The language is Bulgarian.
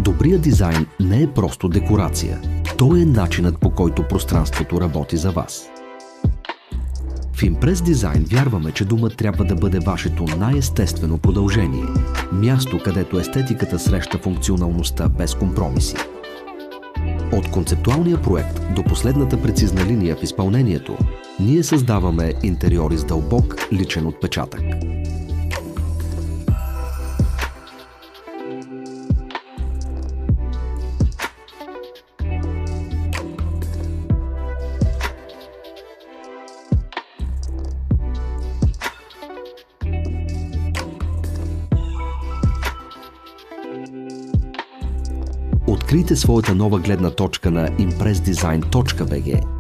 Добрият дизайн не е просто декорация. Той е начинът, по който пространството работи за вас. В Impress Design вярваме, че домът трябва да бъде вашето най-естествено продължение. Място, където естетиката среща функционалността без компромиси. От концептуалния проект до последната прецизна линия в изпълнението, ние създаваме интериори с дълбок личен отпечатък. Открийте своята нова гледна точка на impressdesign.bg.